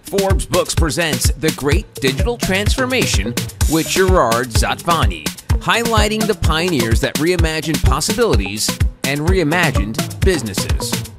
Forbes Books presents The Great Digital Transformation with Gerard Zatvani, highlighting the pioneers that reimagined possibilities and reimagined businesses.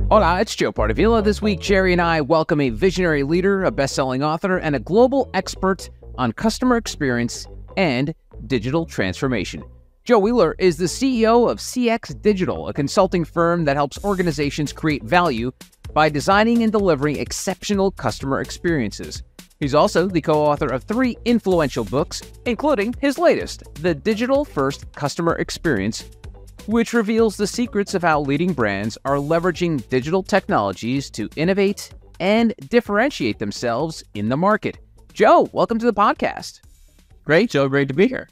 Hola, it's Joe Partavilla. This week, Gerry and I welcome a visionary leader, a best-selling author, and a global expert on customer experience and digital transformation. Joe Wheeler is the CEO of CX Digital, a consulting firm that helps organizations create value by designing and delivering exceptional customer experiences. He's also the co-author of 3 influential books, including his latest, The Digital First Customer Experience, which reveals the secrets of how leading brands are leveraging digital technologies to innovate and differentiate themselves in the market. Joe, welcome to the podcast. Great, Joe. Great to be here.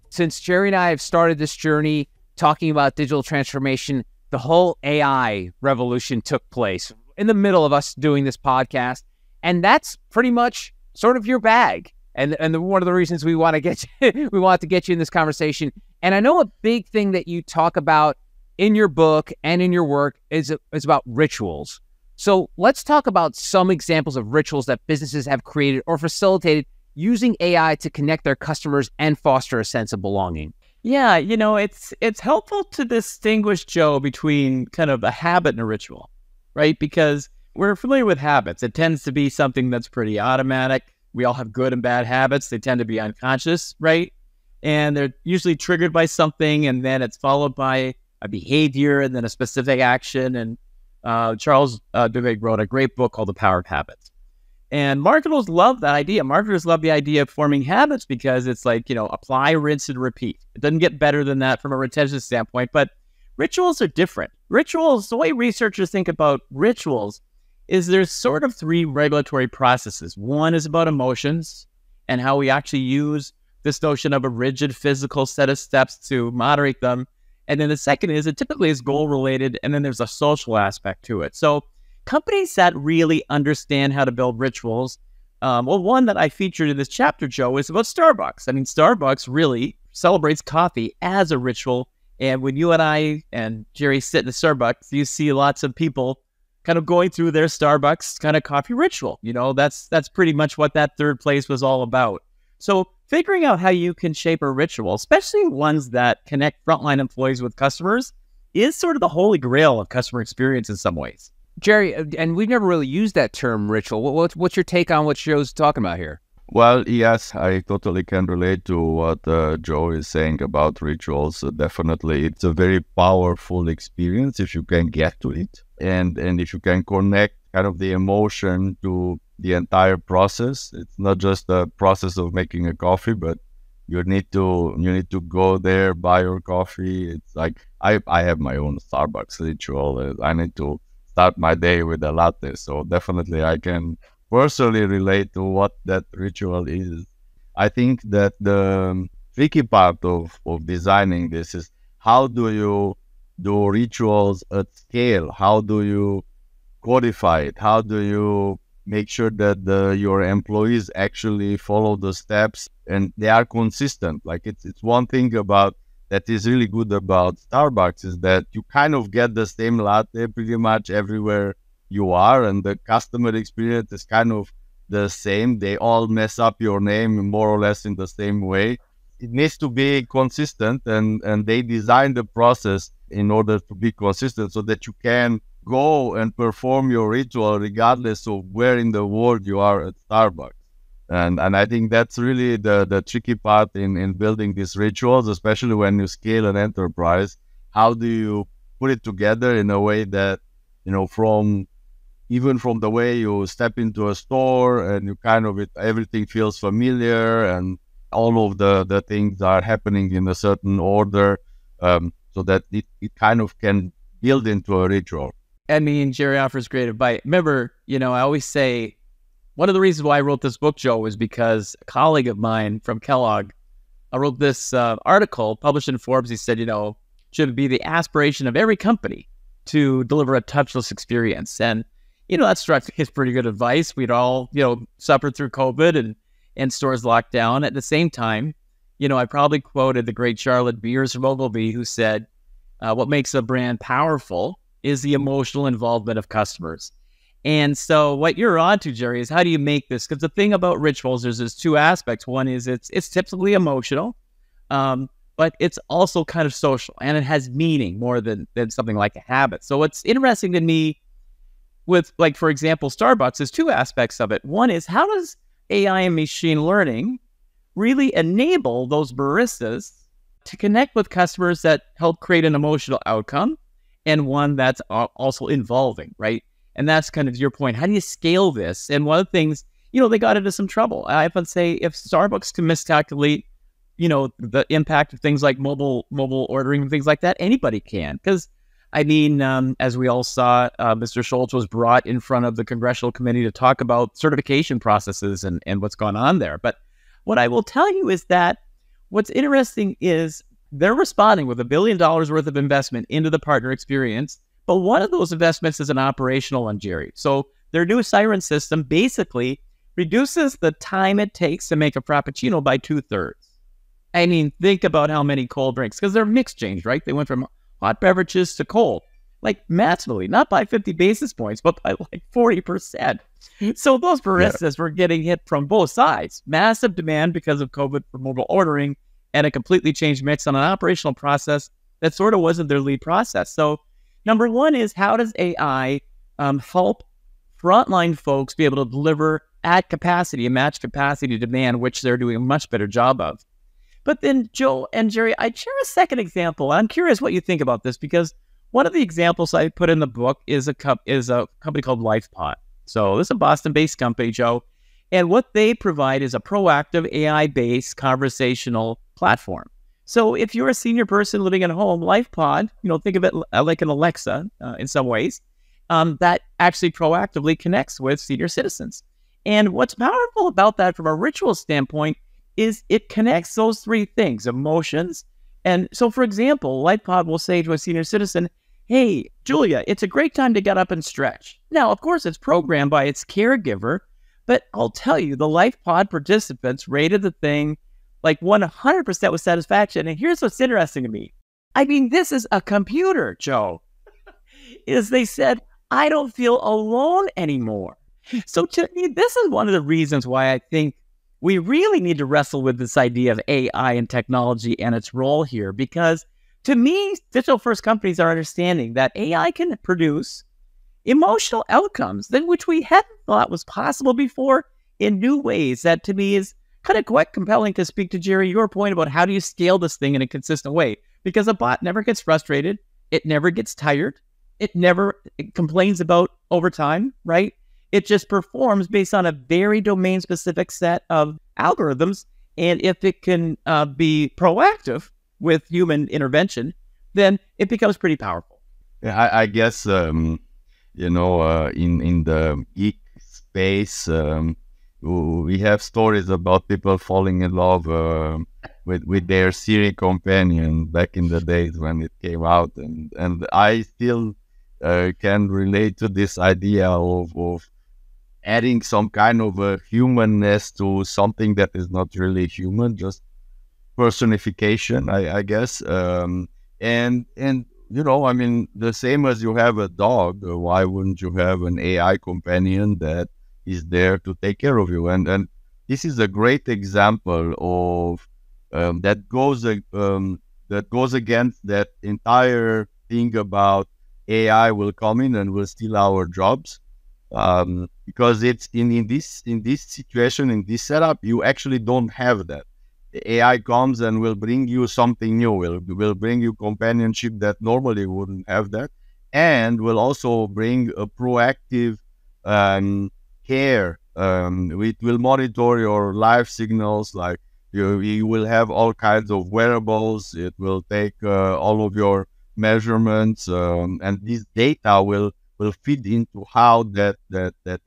Since Gerry and I have started this journey talking about digital transformation, the whole AI revolution took place in the middle of us doing this podcast. And that's pretty much sort of your bag. And one of the reasons we want to get you, we want to get you in this conversation. And I know a big thing that you talk about in your book and in your work is about rituals. So let's talk about some examples of rituals that businesses have created or facilitated using AI to connect their customers and foster a sense of belonging. Yeah, it's helpful to distinguish, Joe, between kind of a habit and a ritual, right? Because we're familiar with habits. It tends to be something that's pretty automatic. We all have good and bad habits. They tend to be unconscious, right? And they're usually triggered by something, and then it's followed by a behavior and then a specific action. And Charles Duhigg wrote a great book called The Power of Habits. And marketers love that idea. Marketers love the idea of forming habits because it's like, apply, rinse, and repeat. It doesn't get better than that from a retention standpoint, but rituals are different. Rituals, the way researchers think about rituals is there's sort of 3 regulatory processes. One is about emotions and how we actually use this notion of a rigid physical set of steps to moderate them. And then the second is it typically is goal related, and then there's a social aspect to it. So companies that really understand how to build rituals, one that I featured in this chapter, Joe, is about Starbucks. I mean, Starbucks really celebrates coffee as a ritual. And when you and I and Gerry sit in the Starbucks, you see lots of people kind of going through their Starbucks kind of coffee ritual. That's pretty much what that third place was all about. So figuring out how you can shape a ritual, especially ones that connect frontline employees with customers, is sort of the holy grail of customer experience in some ways. Gerry, and we've never really used that term ritual. What's your take on what Joe's talking about here? Well, yes, I totally can relate to what Joe is saying about rituals. Definitely, it's a very powerful experience if you can get to it. And if you can connect kind of the emotion to the entire process. It's not just the process of making a coffee, but you need to go there, buy your coffee. It's like I have my own Starbucks ritual. I need to start my day with a latte. So definitely I can personally relate to what that ritual is. I think that the tricky part of designing this is how do you do rituals at scale? How do you codify it? How do you make sure that your employees actually follow the steps and they are consistent? Like it's one thing about that is really good about Starbucks is that you kind of get the same latte pretty much everywhere you are, and the customer experience is kind of the same. They all mess up your name more or less in the same way. It needs to be consistent, and they design the process in order to be consistent so that you can go and perform your ritual regardless of where in the world you are at Starbucks. And I think that's really the tricky part in building these rituals, especially when you scale an enterprise. How do you put it together in a way that, even from the way you step into a store and you kind of, everything feels familiar and all of the things are happening in a certain order, so that it kind of can build into a ritual. I mean, Gerry offers great advice. Remember, I always say, one of the reasons why I wrote this book, Joe, was because a colleague of mine from Kellogg, I wrote this article published in Forbes. He said, should it be the aspiration of every company to deliver a touchless experience? And, that struck me as pretty good advice. We'd all, suffered through COVID and stores locked down. At the same time, I probably quoted the great Charlotte Beers from Ogilvy, who said, what makes a brand powerful is the emotional involvement of customers. And so what you're on to, Gerry, is how do you make this? Because the thing about rituals is there's two aspects. One is it's typically emotional, but it's also kind of social, and it has meaning more than something like a habit. So what's interesting to me with, like, for example, Starbucks is two aspects of it. One is how does AI and machine learning really enable those baristas to connect with customers that help create an emotional outcome and one that's also involving, right? And that's kind of your point. How do you scale this? And one of the things, they got into some trouble. I often say if Starbucks can miscalculate, the impact of things like mobile ordering and things like that, anybody can. Because, as we all saw, Mr. Schultz was brought in front of the Congressional Committee to talk about certification processes and what's going on there. But what I will tell you is that what's interesting is they're responding with $1 billion worth of investment into the partner experience. But one of those investments is an operational one, Gerry. So their new Siren system basically reduces the time it takes to make a Frappuccino by 2/3. Think about how many cold drinks, because they're mix changed, right? They went from hot beverages to cold, like massively, not by 50 basis points, but by like 40%. So those baristas were getting hit from both sides. Massive demand because of COVID for mobile ordering and a completely changed mix on an operational process that sort of wasn't their lead process. So number one is how does AI help frontline folks be able to deliver at capacity and match capacity to demand, which they're doing a much better job of. But then, Joe and Gerry, I'd share a second example. I'm curious what you think about this, because one of the examples I put in the book is a company called LifePod. So this is a Boston-based company, Joe, and what they provide is a proactive AI-based conversational platform. So if you're a senior person living at home, LifePod, think of it like an Alexa in some ways, that actually proactively connects with senior citizens. And what's powerful about that from a ritual standpoint is it connects those three things, emotions. And so, for example, LifePod will say to a senior citizen, hey, Julia, it's a great time to get up and stretch. Now, of course, it's programmed by its caregiver, but I'll tell you, the LifePod participants rated the thing like 100% with satisfaction. And here's what's interesting to me. This is a computer, Joe. Is they said, I don't feel alone anymore. So to me, this is one of the reasons why I think we really need to wrestle with this idea of AI and technology and its role here, because to me, digital-first companies are understanding that AI can produce emotional outcomes than which we hadn't thought was possible before in new ways. That to me is kind of quite compelling to speak to, Gerry, your point about how do you scale this thing in a consistent way, because a bot never gets frustrated. It never gets tired. It never complains about overtime, right? It just performs based on a very domain-specific set of algorithms. And if it can be proactive with human intervention, then it becomes pretty powerful. Yeah, I guess, in the geek space, we have stories about people falling in love with their Siri companion back in the days when it came out. And I still can relate to this idea of adding some kind of a humanness to something that is not really human, just personification, I guess. And the same as you have a dog, why wouldn't you have an AI companion that is there to take care of you? And this is a great example of that goes against that entire thing about AI will come in and will steal our jobs. Because it's in this situation, in this setup, you actually don't have that. The AI comes and will bring you something new, will bring you companionship that normally wouldn't have that, and will also bring a proactive care. It will monitor your life signals, like you will have all kinds of wearables. It will take all of your measurements, and this data will fit into how that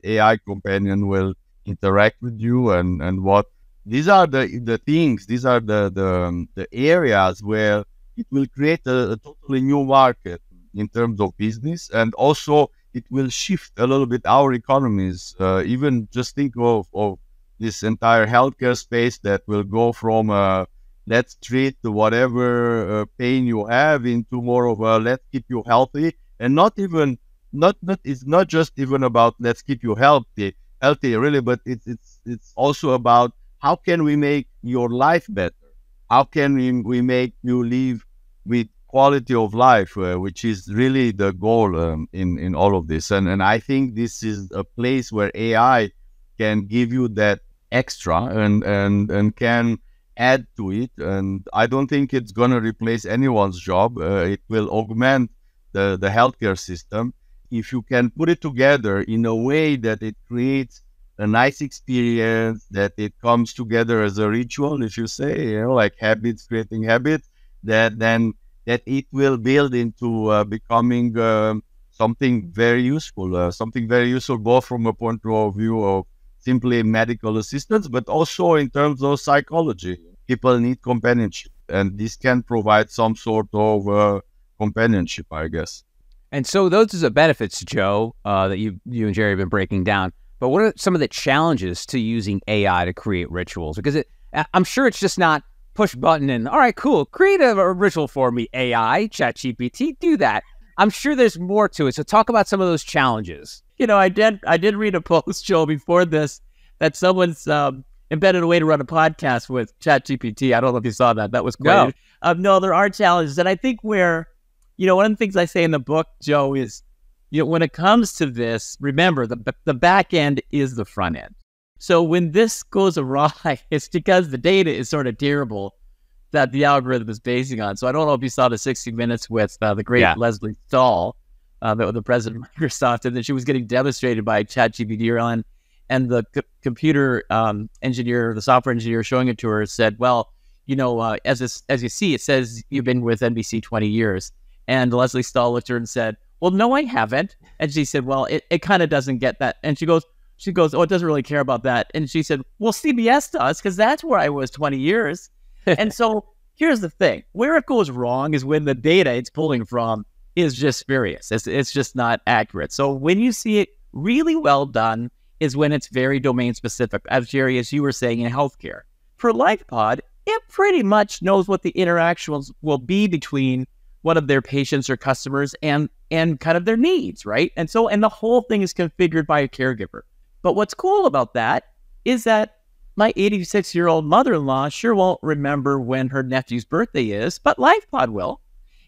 AI companion will interact with you, and what these are the things. These are the areas where it will create a totally new market in terms of business, and also it will shift a little bit our economies. Even just think of this entire healthcare space that will go from let's treat whatever pain you have into more of a let's keep you healthy, and not even not it's not just even about let's keep you healthy really, but it's also about how can we make your life better? How can we make you live with quality of life, which is really the goal in all of this. And I think this is a place where AI can give you that extra and can add to it. And I don't think it's going to replace anyone's job. It will augment the healthcare system. If you can put it together in a way that it creates a nice experience, that it comes together as a ritual, if you say, like habits, creating habits, that it will build into becoming something very useful both from a point of view of simply medical assistance, but also in terms of psychology. People need companionship, and this can provide some sort of companionship, I guess. And so those are the benefits, Joe, that you and Gerry have been breaking down. But what are some of the challenges to using AI to create rituals? Because I'm sure it's just not push button and, all right, cool, create a ritual for me, AI, ChatGPT, do that. I'm sure there's more to it. So talk about some of those challenges. I did read a post, Joe, before this, that someone's invented a way to run a podcast with ChatGPT. I don't know if you saw that. That was great. No, there are challenges. And I think one of the things I say in the book, Joe, is, when it comes to this, remember, the back end is the front end. So when this goes awry, it's because the data is sort of terrible that the algorithm is basing on. So I don't know if you saw the 60 Minutes with the great Leslie Stahl, the president of Microsoft, and then she was getting demonstrated by ChatGPT, and the computer engineer, the software engineer showing it to her said, well, as you see, it says you've been with NBC 20 years. And Leslie Stahl looked at her and said, well, no, I haven't. And she said, well, it kind of doesn't get that. And she goes, oh, it doesn't really care about that. And she said, well, CBS does, because that's where I was 20 years. And so here's the thing. Where it goes wrong is when the data it's pulling from is just spurious. It's just not accurate. So when you see it really well done is when it's very domain specific, as Gerry, as you were saying, in healthcare. For LifePod, it pretty much knows what the interactions will be between one of their patients or customers and kind of their needs, right? And the whole thing is configured by a caregiver. But what's cool about that is that my 86-year-old mother-in-law sure won't remember when her nephew's birthday is, but LifePod will,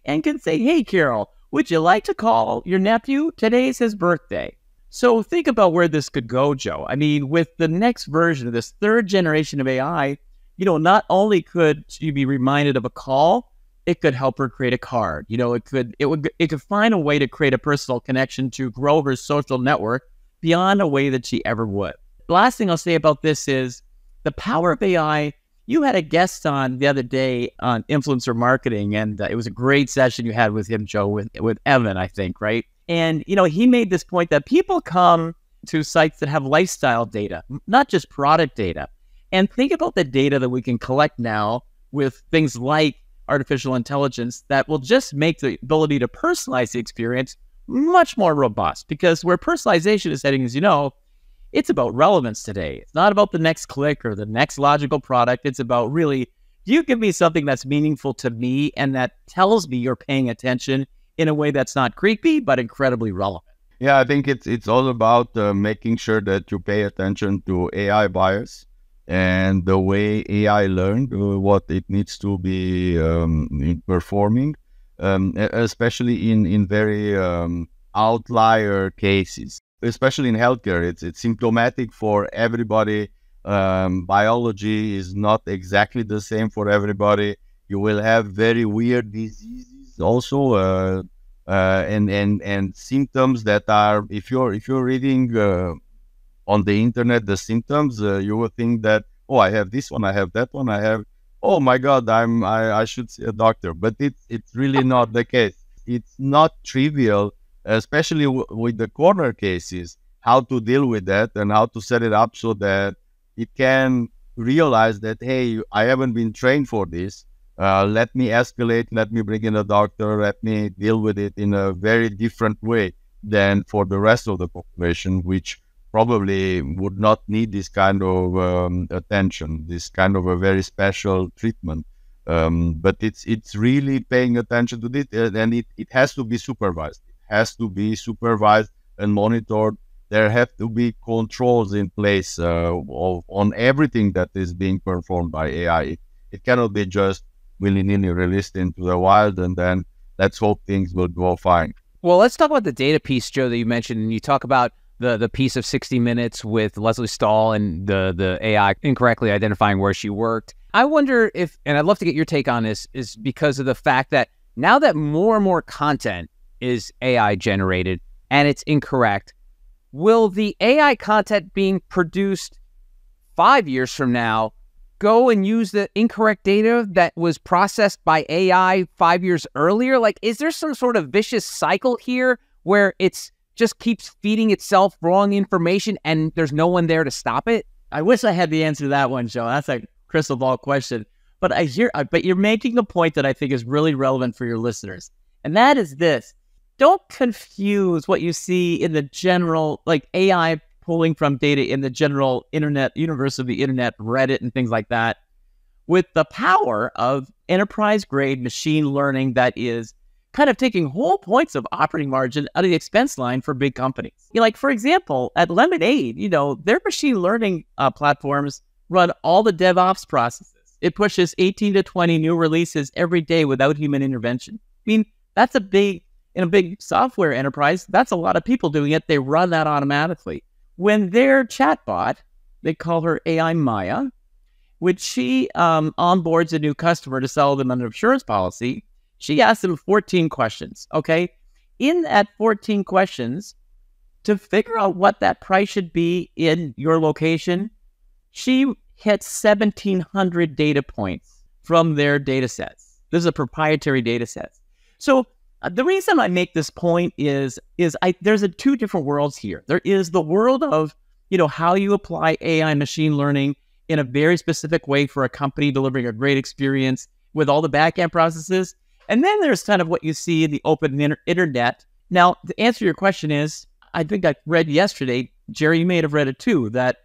and can say, hey, Carol, would you like to call your nephew? Today's his birthday. So think about where this could go, Joe. I mean, with the next version of this third generation of AI, not only could you be reminded of a call, it could help her create a card. It could find a way to create a personal connection to grow her social network beyond a way that she ever would. The last thing I'll say about this is the power of AI. You had a guest on the other day on influencer marketing, and it was a great session you had with him, Joe, with Evan, I think, right? And, he made this point that people come to sites that have lifestyle data, not just product data. And think about the data that we can collect now with things like artificial intelligence that will just make the ability to personalize the experience much more robust, because where personalization is heading, as it's about relevance today. It's not about the next click or the next logical product. It's about really, you give me something that's meaningful to me and that tells me you're paying attention in a way that's not creepy, but incredibly relevant. Yeah, I think it's all about making sure that you pay attention to AI bias and the way AI learned what it needs to be performing. Especially in very outlier cases, especially in healthcare. It's symptomatic for everybody. Biology is not exactly the same for everybody. You will have very weird diseases also, and symptoms that are, if you're reading on the internet the symptoms, you will think that, oh, I have this one, I have that one, I have, oh my God, I should see a doctor. But it's really not the case. It's not trivial, especially with the corner cases, how to deal with that and how to set it up so that it can realize that, hey, I haven't been trained for this. Let me escalate, let me bring in a doctor, let me deal with it in a very different way than for the rest of the population, which probably would not need this kind of attention, this kind of a very special treatment. But it's really paying attention to this, and it has to be supervised. It has to be supervised and monitored. There have to be controls in place on everything that is being performed by AI. It cannot be just willy-nilly released into the wild and then let's hope things will go fine. Well, let's talk about the data piece, Joe, that you mentioned. And you talk about the piece of 60 Minutes with Leslie Stahl and the AI incorrectly identifying where she worked. I wonder if, and I'd love to get your take on this, is because of the fact that now that more and more content is AI generated and it's incorrect, will the AI content being produced 5 years from now go and use the incorrect data that was processed by AI 5 years earlier? Like, is there some sort of vicious cycle here where it's just keeps feeding itself wrong information and there's no one there to stop it? I wish I had the answer to that one, Joe. That's a crystal ball question. But but you're making a point that I think is really relevant for your listeners. And that is this. Don't confuse what you see in the general, like AI pulling from data in the general internet, universe of the internet, Reddit and things like that, with the power of enterprise-grade machine learning that is kind of taking whole points of operating margin out of the expense line for big companies. Like, for example, at Lemonade, their machine learning platforms run all the DevOps processes. It pushes 18 to 20 new releases every day without human intervention. I mean, that's in a big software enterprise, that's a lot of people doing it. They run that automatically. When their chatbot, they call her AI Maya, when she onboards a new customer to sell them an insurance policy, she asks them 14 questions, okay? In that 14 questions, to figure out what that price should be in your location, she hits 1,700 data points from their data sets. This is a proprietary data set. So the reason I make this point is there's two different worlds here. There is the world of, how you apply AI machine learning in a very specific way for a company delivering a great experience with all the back-end processes. And then there's kind of what you see in the open internet. Now, the answer to your question is, I think I read yesterday, Gerry, you may have read it too, that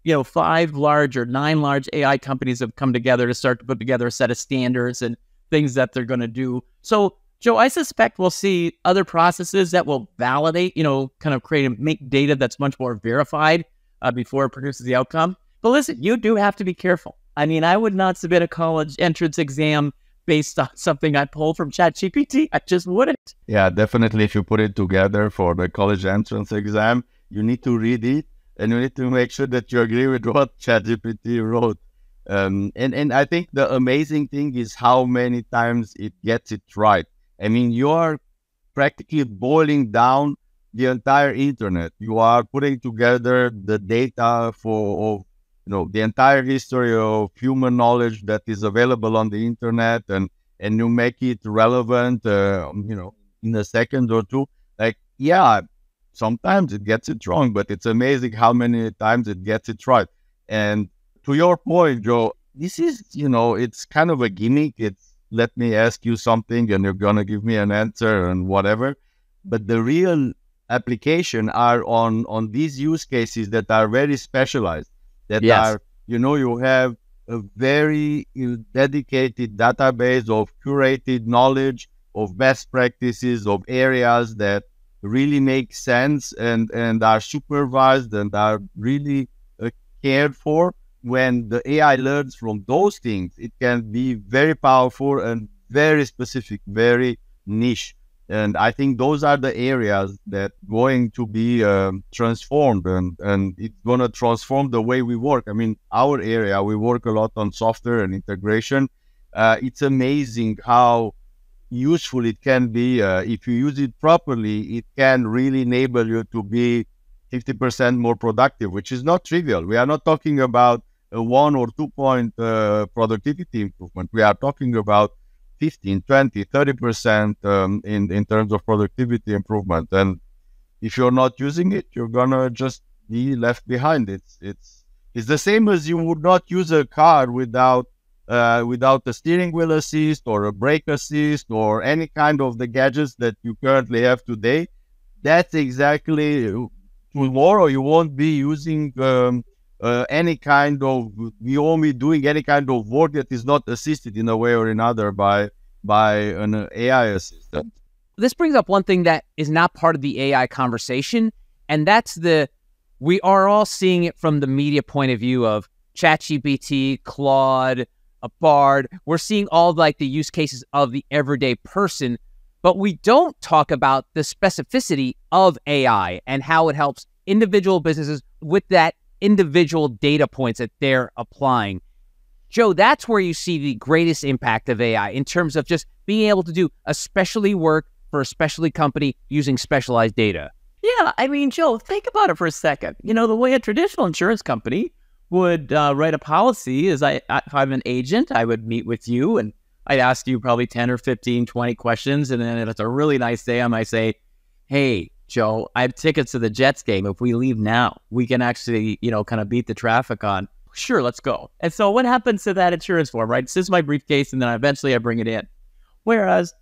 5 large or 9 large AI companies have come together to start to put together a set of standards and things that they're going to do. So, Joe, I suspect we'll see other processes that will validate, kind of create and make data that's much more verified before it produces the outcome. But listen, you do have to be careful. I mean, I would not submit a college entrance exam based on something I pulled from ChatGPT. I just wouldn't. Yeah, definitely. If you put it together for the college entrance exam, you need to read it and you need to make sure that you agree with what ChatGPT wrote. And I think the amazing thing is how many times it gets it right. I mean, you are practically boiling down the entire internet. You are putting together the data of the entire history of human knowledge that is available on the internet, and you make it relevant, in a second or two. Like, yeah, sometimes it gets it wrong, but it's amazing how many times it gets it right. And to your point, Joe, this is, it's kind of a gimmick. It's, let me ask you something and you're going to give me an answer and whatever. But the real application are on these use cases that are very specialized, that are, you have a very dedicated database of curated knowledge, of best practices, of areas that really make sense and are supervised and are really cared for. When the AI learns from those things, it can be very powerful and very specific, very niche. And I think those are the areas that going to be transformed, and it's going to transform the way we work. I mean, our area, we work a lot on software and integration. It's amazing how useful it can be. If you use it properly, it can really enable you to be 50% more productive, which is not trivial. We are not talking about a 1 or 2 point productivity improvement. We are talking about 15, 20, 30% in terms of productivity improvement. And if you're not using it, you're gonna just be left behind. It's the same as you would not use a car without a steering wheel assist or a brake assist or any kind of the gadgets that you currently have today. That's exactly tomorrow. You won't be using we won't be doing any kind of work that is not assisted in a way or another by an AI assistant. This brings up one thing that is not part of the AI conversation, and that's we are all seeing it from the media point of view of ChatGPT, Claude, a Bard. We're seeing all like the use cases of the everyday person, but we don't talk about the specificity of AI and how it helps individual businesses with that individual data points that they're applying. Joe, that's where you see the greatest impact of AI in terms of just being able to do a specialty work for a specialty company using specialized data. Yeah, I mean, Joe, think about it for a second. The way a traditional insurance company would write a policy is if I'm an agent, I would meet with you and I'd ask you probably 10 or 15, 20 questions. And then if it's a really nice day, I might say, hey, Joe, I have tickets to the Jets game. If we leave now, we can actually, kind of beat the traffic on. Sure, let's go. And so what happens to that insurance form, right? This is my briefcase, and then eventually I bring it in. Whereas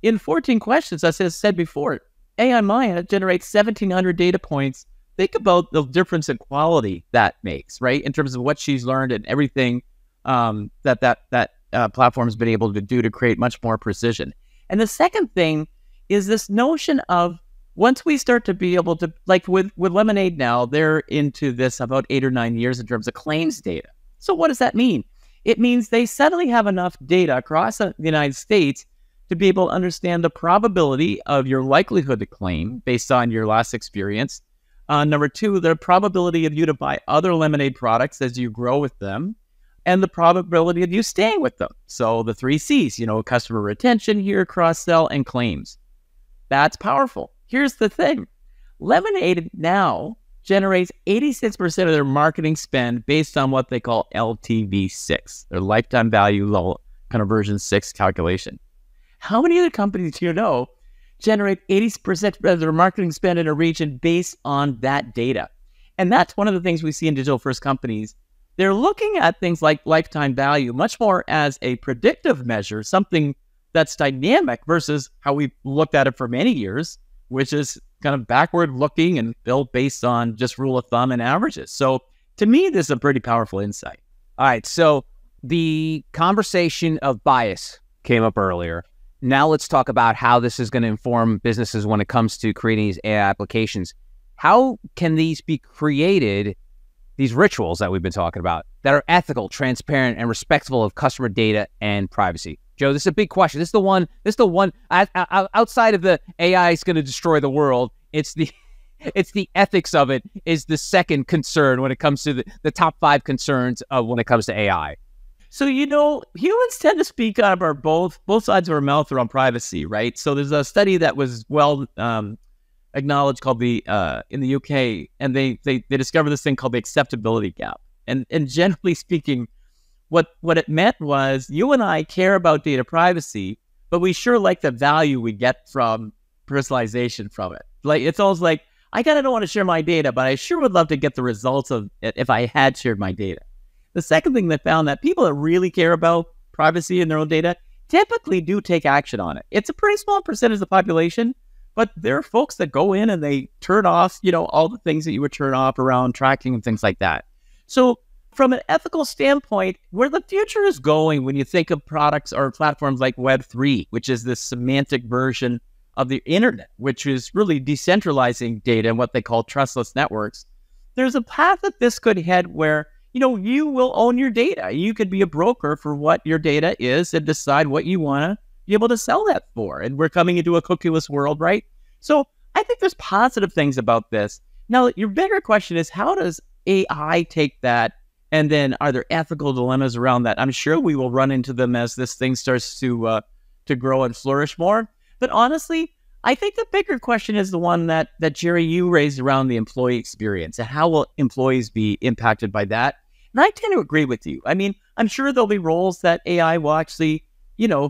in 14 questions, as I said before, AI Maya generates 1,700 data points. Think about the difference in quality that makes, right? In terms of what she's learned and everything that platform has been able to do to create much more precision. And the second thing is this notion of once we start to be able to, like with Lemonade now, they're into this about 8 or 9 years in terms of claims data. So what does that mean? It means they suddenly have enough data across the United States to be able to understand the probability of your likelihood to claim based on your last experience. Number two, the probability of you to buy other Lemonade products as you grow with them, and the probability of you staying with them. So the 3 C's, customer retention here, cross-sell, and claims. That's powerful. Here's the thing. Lemonade now generates 86% of their marketing spend based on what they call LTV6, their lifetime value level conversion 6 calculation. How many other companies do you know generate 80% of their marketing spend in a region based on that data? And that's one of the things we see in digital-first companies. They're looking at things like lifetime value much more as a predictive measure, something that's dynamic versus how we've looked at it for many years, which is kind of backward-looking and built based on just rule of thumb and averages. So to me, this is a pretty powerful insight. All right, so the conversation of bias came up earlier. Now let's talk about how this is going to inform businesses when it comes to creating these AI applications. How can these be created, these rituals that we've been talking about, that are ethical, transparent, and respectful of customer data and privacy? Joe, this is a big question. This is the one outside of the AI is going to destroy the world. It's the ethics of it is the second concern when it comes to the top 5 concerns when it comes to AI. So, humans tend to speak out of both sides of our mouth around privacy, right? So there's a study that was well acknowledged called in the UK, and they discovered this thing called the acceptability gap. And generally speaking, what it meant was you and I care about data privacy, but we sure like the value we get from personalization from it. Like, it's always like, I kind of don't want to share my data, but I sure would love to get the results of it if I had shared my data. The second thing they found that people that really care about privacy and their own data typically do take action on it. It's a pretty small percentage of the population, but there are folks that go in and they turn off, all the things that you would turn off around tracking and things like that. So from an ethical standpoint, where the future is going when you think of products or platforms like Web3, which is this semantic version of the internet, which is really decentralizing data and what they call trustless networks, there's a path that this could head where you will own your data. You could be a broker for what your data is and decide what you want to be able to sell that for. And we're coming into a cookieless world, right? So I think there's positive things about this. Now, your bigger question is, how does AI take that? And then are there ethical dilemmas around that? I'm sure we will run into them as this thing starts to grow and flourish more. But honestly, I think the bigger question is the one that Gerry, you raised around the employee experience and how will employees be impacted by that? And I tend to agree with you. I mean, I'm sure there'll be roles that AI will actually,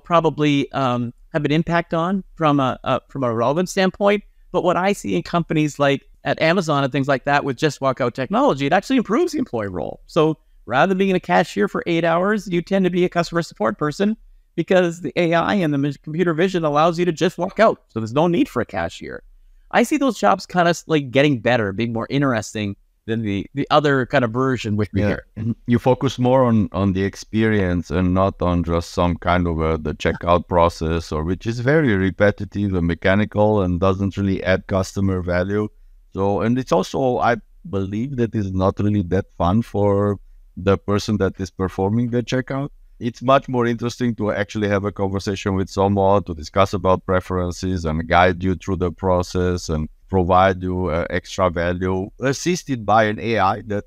probably have an impact on from a relevant standpoint. But what I see in companies like at Amazon and things like that with just walkout technology, it actually improves the employee role. So rather than being a cashier for 8 hours, you tend to be a customer support person because the AI and the computer vision allows you to just walk out. So there's no need for a cashier. I see those jobs kind of like getting better, being more interesting than the other kind of version which we hear. You focus more on the experience and not on just some kind of the checkout process, or which is very repetitive and mechanical and doesn't really add customer value. So, and it's also, I believe, that is not really that fun for the person that is performing the checkout. It's much more interesting to actually have a conversation with someone to discuss about preferences and guide you through the process and provide you extra value, assisted by an AI that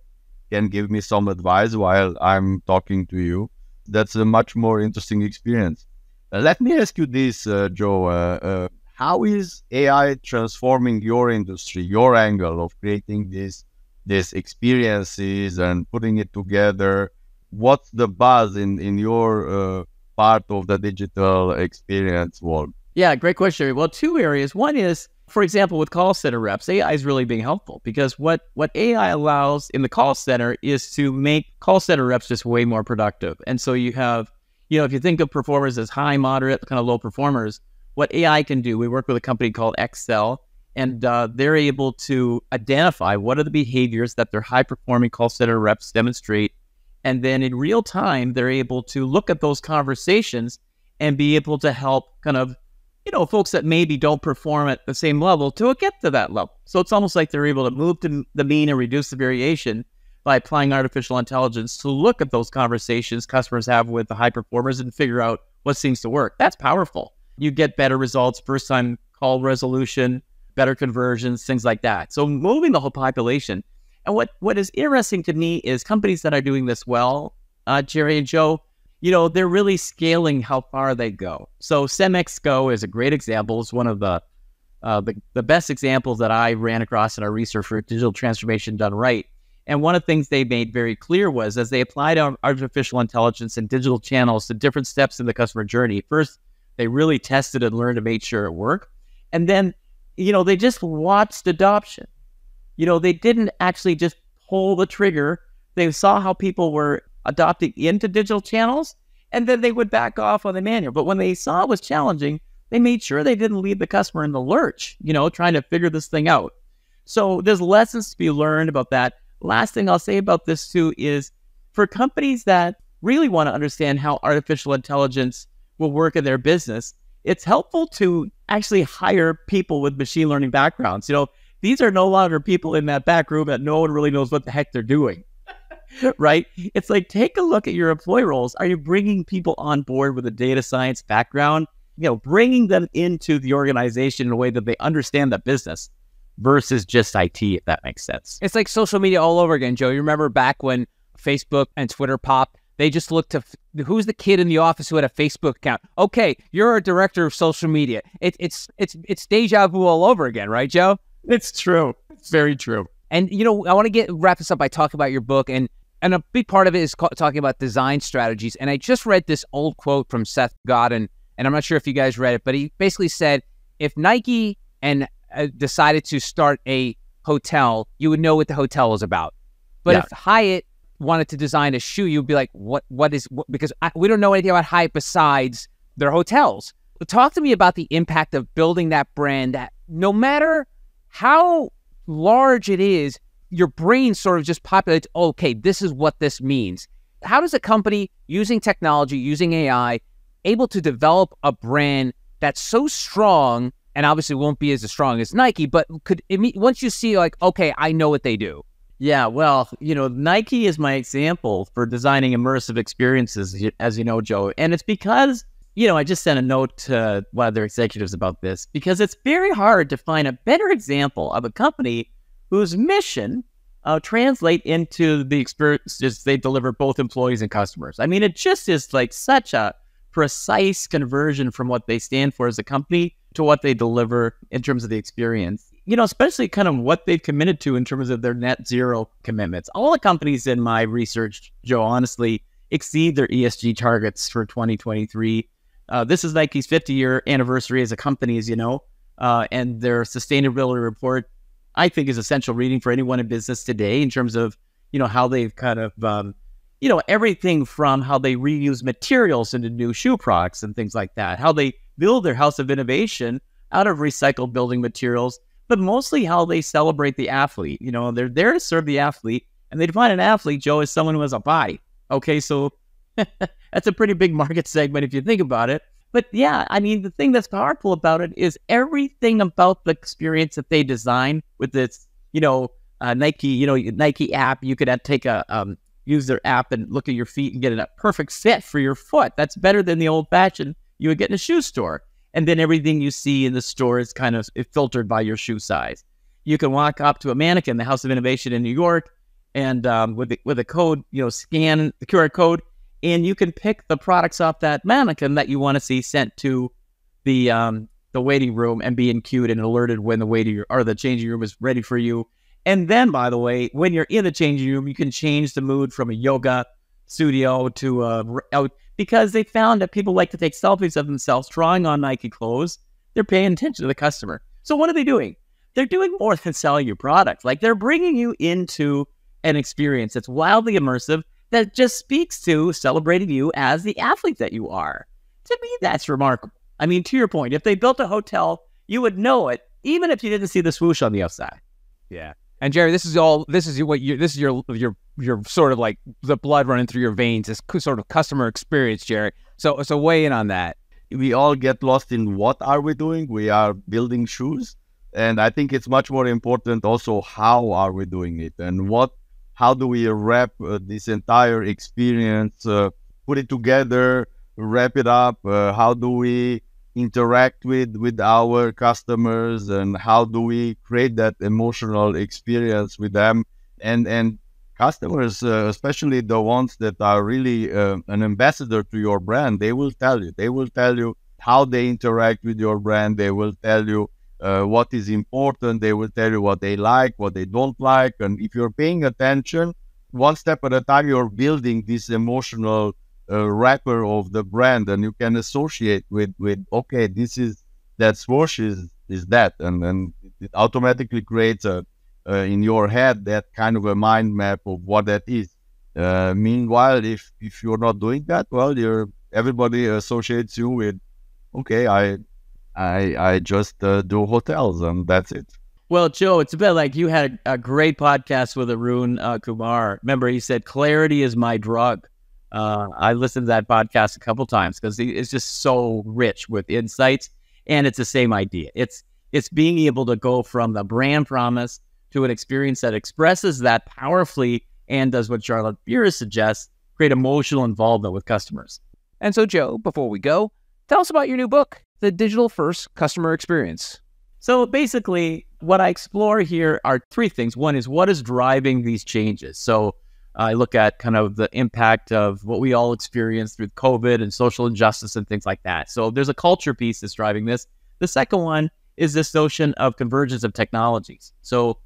can give me some advice while I'm talking to you. That's a much more interesting experience. Let me ask you this, Joe. How is AI transforming your industry, your angle of creating these experiences and putting it together? What's the buzz in your part of the digital experience world? Yeah, great question. Well, two areas. One is, for example, with call center reps, AI is really being helpful because what AI allows in the call center is to make call center reps just way more productive. And so you have, if you think of performers as high, moderate, kind of low performers, what AI can do, we work with a company called Excel, and they're able to identify what are the behaviors that their high-performing call center reps demonstrate. And then in real time, they're able to look at those conversations and be able to help kind of, folks that maybe don't perform at the same level to get to that level. So it's almost like they're able to move to the mean and reduce the variation by applying artificial intelligence to look at those conversations customers have with the high performers and figure out what seems to work. That's powerful. You get better results, first time call resolution, better conversions, things like that. So moving the whole population. And what is interesting to me is companies that are doing this well, Gerry and Joe, they're really scaling how far they go. So Cemex Go is a great example. It's one of the best examples that I ran across in our research for digital transformation done right. And one of the things they made very clear was as they applied artificial intelligence and digital channels to different steps in the customer journey, first, they really tested and learned to make sure it worked. And then, they just watched adoption. They didn't actually just pull the trigger. They saw how people were adopting into digital channels, and then they would back off on the manual. But when they saw it was challenging, they made sure they didn't leave the customer in the lurch, trying to figure this thing out. So there's lessons to be learned about that. Last thing I'll say about this too is for companies that really want to understand how artificial intelligence will work in their business, it's helpful to actually hire people with machine learning backgrounds. These are no longer people in that back room that no one really knows what the heck they're doing, right? It's like, take a look at your employee roles. Are you bringing people on board with a data science background? Bringing them into the organization in a way that they understand the business versus just IT, if that makes sense. It's like social media all over again, Joe. You remember back when Facebook and Twitter popped? They just looked to who's the kid in the office who had a Facebook account. Okay, you're a director of social media. It's deja vu all over again, right, Joe? It's true. It's very true. And I want to wrap this up by talking about your book, and a big part of it is talking about design strategies. And I just read this old quote from Seth Godin, and I'm not sure if you guys read it, but he basically said, if Nike and decided to start a hotel, you would know what the hotel is about. But if Hyatt wanted to design a shoe, you'd be like, what because we don't know anything about Hyatt besides their hotels. But talk to me about the impact of building that brand that no matter how large it is, your brain sort of just populates, okay, this is what this means. How does a company using technology, using AI, able to develop a brand that's so strong, and obviously won't be as strong as Nike, but once you see like, okay, I know what they do. Yeah, well, Nike is my example for designing immersive experiences, as you know, Joe. And it's because, I just sent a note to one of their executives about this, because it's very hard to find a better example of a company whose mission translate into the experiences they deliver both employees and customers. I mean, it just is like such a precise conversion from what they stand for as a company to what they deliver in terms of the experience. Especially kind of what they've committed to in terms of their net zero commitments. All the companies in my research, Joe, honestly, exceed their ESG targets for 2023. This is Nike's 50-year anniversary as a company, as you know, and their sustainability report, I think, is essential reading for anyone in business today in terms of, how they've kind of, everything from how they reuse materials into new shoe products and things like that, how they build their house of innovation out of recycled building materials, but mostly how they celebrate the athlete. You know, they're there to serve the athlete, and they define an athlete, Joe, as someone who has a body. Okay, so that's a pretty big market segment if you think about it. But yeah, I mean, the thing that's powerful about it is everything about the experience that they design with this, Nike app. You could use their app and look at your feet and get a perfect fit for your foot. That's better than the old fashioned you would get in a shoe store. And then everything you see in the store is kind of filtered by your shoe size. You can walk up to a mannequin, the House of Innovation in New York, and with a code, scan the QR code, and you can pick the products off that mannequin that you want to see sent to the waiting room and being queued and alerted when the changing room is ready for you. And then, by the way, when you're in the changing room, you can change the mood from a yoga studio to because they found that people like to take selfies of themselves trying on Nike clothes. They're paying attention to the customer. So what are they doing? They're doing more than selling you products. Like, they're bringing you into an experience that's wildly immersive that just speaks to celebrating you as the athlete that you are. To me, that's remarkable. I mean, to your point, if they built a hotel, you would know it, even if you didn't see the swoosh on the outside. Yeah. And Gerry, this is your sort of like the blood running through your veins, this sort of customer experience, Gerry. So weigh in on that. We all get lost in what are we doing? We are building shoes. And I think it's much more important also how are we doing it, and how do we wrap this entire experience, put it together, wrap it up, how do we interact with our customers, and how do we create that emotional experience with them, and customers, especially the ones that are really an ambassador to your brand, they will tell you how they interact with your brand. They will tell you what is important. They will tell you what they like, what they don't like. And if you're paying attention, one step at a time, you're building this emotional wrapper of the brand, and you can associate with okay, that swoosh is that, and then it automatically creates in your head that kind of a mind map of what that is. Meanwhile, if you're not doing that, well, everybody associates you with, okay, I just do hotels, and that's it. Well, Joe, it's a bit like you had a great podcast with Arun Kumar. Remember, he said, clarity is my drug. I listened to that podcast a couple times because it's just so rich with insights, and it's the same idea. It's being able to go from the brand promise to an experience that expresses that powerfully and does what Charlotte Beer suggests, create emotional involvement with customers. And so, Joe, before we go, tell us about your new book, The Digital First Customer Experience. So basically, what I explore here are three things. One is, what is driving these changes? So I look at kind of the impact of what we all experienced with COVID and social injustice and things like that. So there's a culture piece that's driving this. The second one is this notion of convergence of technologies. So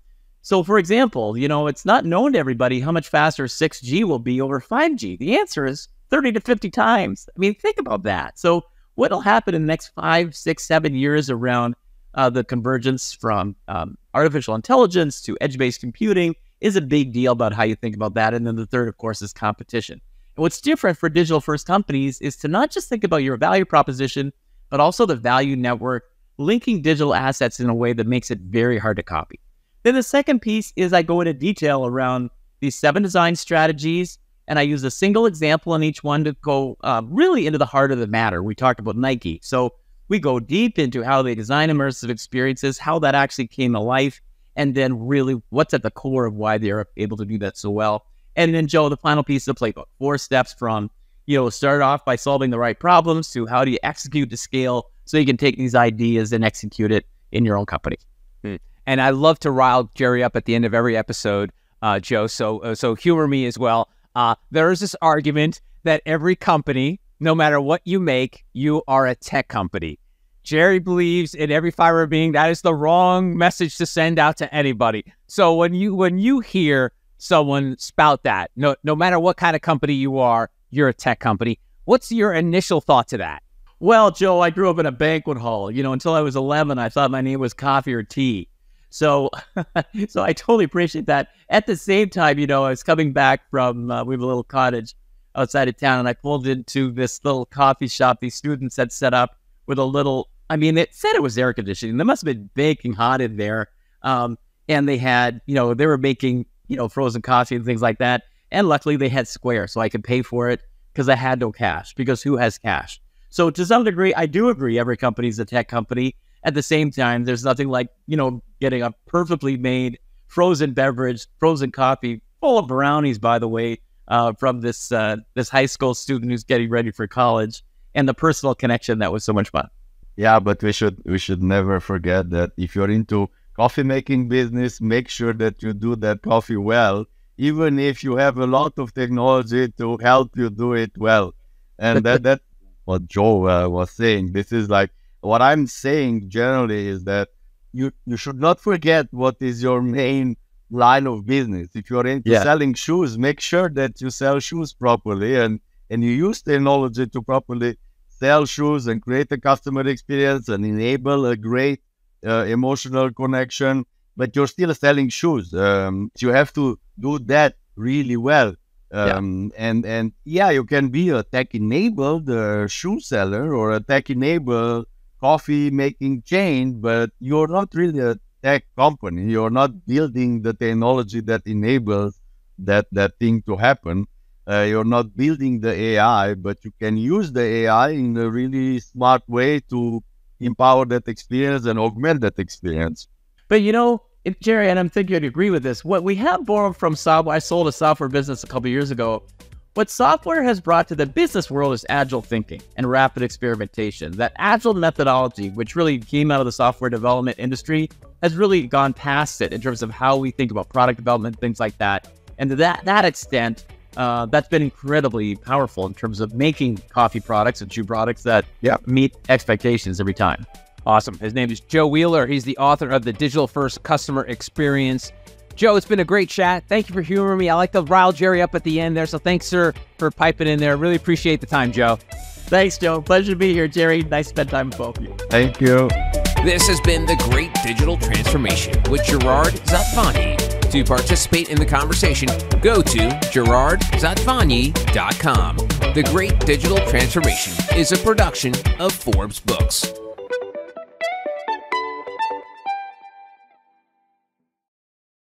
for example, it's not known to everybody how much faster 6G will be over 5G. The answer is 30 to 50 times. I mean, think about that. So what will happen in the next 5, 6, 7 years around the convergence from artificial intelligence to edge-based computing is a big deal about how you think about that. And then the third, of course, is competition. And what's different for digital-first companies is to not just think about your value proposition, but also the value network, linking digital assets in a way that makes it very hard to copy. Then the second piece is I go into detail around these 7 design strategies, and I use a single example in each one to go really into the heart of the matter. We talked about Nike. So we go deep into how they design immersive experiences, how that actually came to life, and then really what's at the core of why they're able to do that so well. And then, Joe, the final piece of the playbook, 4 steps from, start off by solving the right problems to how do you execute to scale so you can take these ideas and execute it in your own company. And I love to rile Gerry up at the end of every episode, Joe, so humor me as well. There is this argument that every company, no matter what you make, you are a tech company. Gerry believes in every fiber of being that is the wrong message to send out to anybody. So when you hear someone spout that, no matter what kind of company you are, you're a tech company, what's your initial thought to that? Well, Joe, I grew up in a banquet hall. Until I was 11, I thought my name was coffee or tea. So I totally appreciate that. At the same time, I was coming back from, we have a little cottage outside of town, and I pulled into this little coffee shop these students had set up with a little I mean, it said it was air conditioning. They must have been baking hot in there. And they had, they were making, frozen coffee and things like that. And luckily they had Square, so I could pay for it because I had no cash, because who has cash? So to some degree, I do agree every company is a tech company. At the same time, there's nothing like, getting a perfectly made frozen beverage, frozen coffee, full of brownies, by the way, from this high school student who's getting ready for college, and the personal connection that was so much fun. Yeah, but we should never forget that if you're into coffee making business, make sure that you do that coffee well, even if you have a lot of technology to help you do it well. And that's what Joe was saying. This is like what I'm saying generally is that you should not forget what is your main line of business. If you're into selling shoes, make sure that you sell shoes properly and you use technology to properly sell shoes and create a customer experience and enable a great emotional connection, but you're still selling shoes. You have to do that really well. And you can be a tech-enabled shoe seller or a tech-enabled coffee-making chain, but you're not really a tech company. You're not building the technology that enables that thing to happen. You're not building the AI, but you can use the AI in a really smart way to empower that experience and augment that experience. But Gerry, and I'm thinking you'd agree with this, what we have borrowed from software, I sold a software business a couple of years ago. What software has brought to the business world is agile thinking and rapid experimentation. That agile methodology, which really came out of the software development industry, has really gone past it in terms of how we think about product development, things like that. And to that extent, that's been incredibly powerful in terms of making coffee products and shoe products that meet expectations every time. Awesome. His name is Joe Wheeler. He's the author of The Digital First Customer Experience. Joe, it's been a great chat. Thank you for humoring me. I like to rile Gerry up at the end there, so thanks, sir, for piping in there. Really appreciate the time, Joe. Thanks, Joe. Pleasure to be here, Gerry. Nice to spend time with both of you. Thank you. This has been The Great Digital Transformation with Gerard Zatvani. To participate in the conversation, go to gerardzatvani.com. The Great Digital Transformation is a production of Forbes Books.